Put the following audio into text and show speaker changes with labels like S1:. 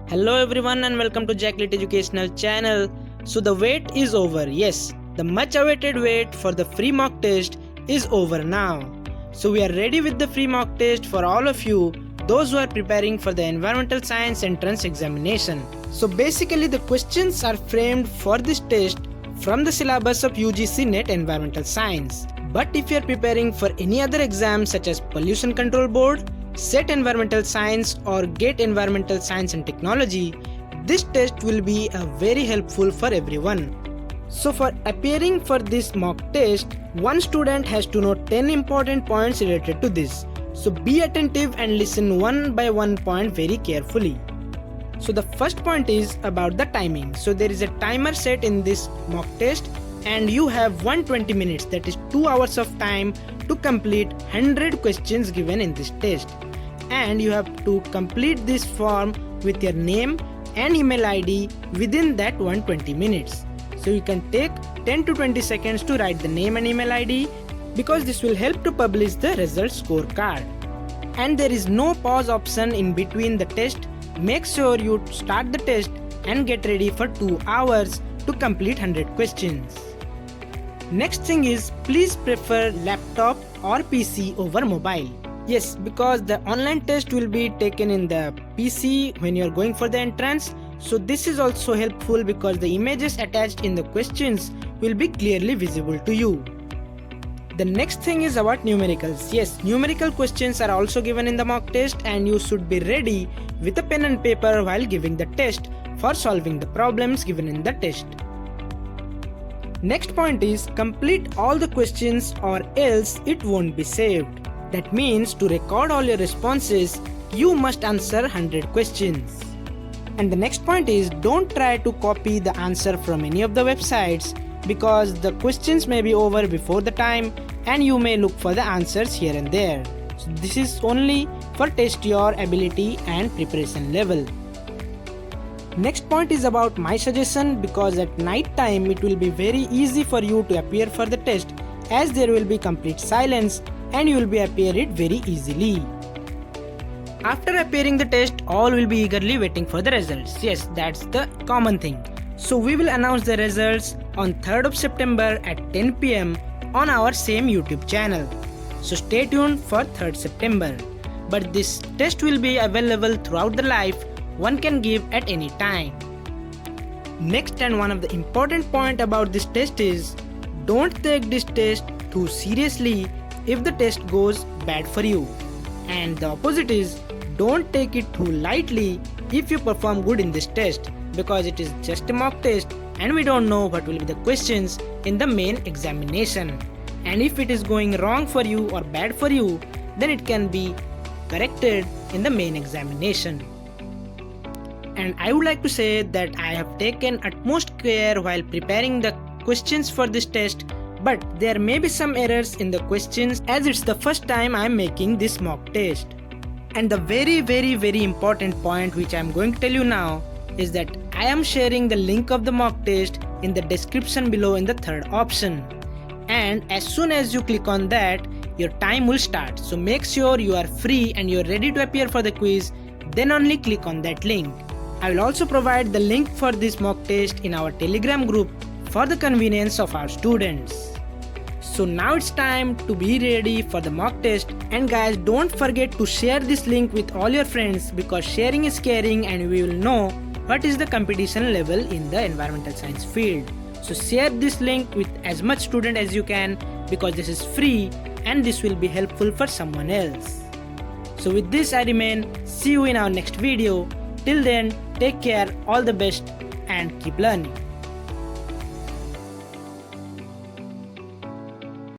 S1: Hello everyone and welcome to Jacklit Educational channel. So the wait is over. Yes, the much awaited wait for the free mock test is over now. So we are ready with the free mock test for all of you, those who are preparing for the environmental science entrance examination. So basically the questions are framed for this test from the syllabus of UGC NET Environmental Science. But if you are preparing for any other exam such as Pollution Control Board, SET Environmental Science or GATE Environmental Science and Technology, this test will be very helpful for everyone. So for appearing for this mock test, one student has to know 10 important points related to this. So be attentive and listen one by one point very carefully. So the first point is about the timing. So there is a timer set in this mock test and you have 120 minutes, that is 2 hours of time to complete 100 questions given in this test. And you have to complete this form with your name and email ID within that 120 minutes. So you can take 10 to 20 seconds to write the name and email ID because this will help to publish the result scorecard. And there is no pause option in between the test. Make sure you start the test and get ready for 2 hours to complete 100 questions. Next thing is, please prefer laptop or PC over mobile. Yes, because the online test will be taken in the PC when you are going for the entrance. So this is also helpful because the images attached in the questions will be clearly visible to you. The next thing is about numericals. Yes, numerical questions are also given in the mock test and you should be ready with a pen and paper while giving the test for solving the problems given in the test. Next point is, complete all the questions or else it won't be saved. That means to record all your responses, you must answer 100 questions. And the next point is, don't try to copy the answer from any of the websites because the questions may be over before the time and you may look for the answers here and there. So this is only for test your ability and preparation level. Next point is about my suggestion, because at night time it will be very easy for you to appear for the test as there will be complete silence and you will be appear it very easily. After appearing the test, all will be eagerly waiting for the results. Yes, that's the common thing. So we will announce the results on 3rd of September at 10 PM on our same YouTube channel. So stay tuned for 3rd September. But this test will be available throughout the life, one can give at any time. Next and one of the important point about this test is, don't take this test too seriously if the test goes bad for you. And the opposite is, don't take it too lightly if you perform good in this test, because it is just a mock test and we don't know what will be the questions in the main examination. And if it is going wrong for you or bad for you, then it can be corrected in the main examination. And I would like to say that I have taken utmost care while preparing the questions for this test, but there may be some errors in the questions as it's the first time I am making this mock test. And the very important point which I am going to tell you now is that I am sharing the link of the mock test in the description below in the third option. And as soon as you click on that, your time will start. So make sure you are free and you are ready to appear for the quiz, then only click on that link. I will also provide the link for this mock test in our Telegram group for the convenience of our students. So now it's time to be ready for the mock test, and guys, don't forget to share this link with all your friends because sharing is caring and we will know what is the competition level in the environmental science field. So share this link with as much student as you can because this is free and this will be helpful for someone else. So with this I remain, see you in our next video. Till then, take care, all the best and keep learning.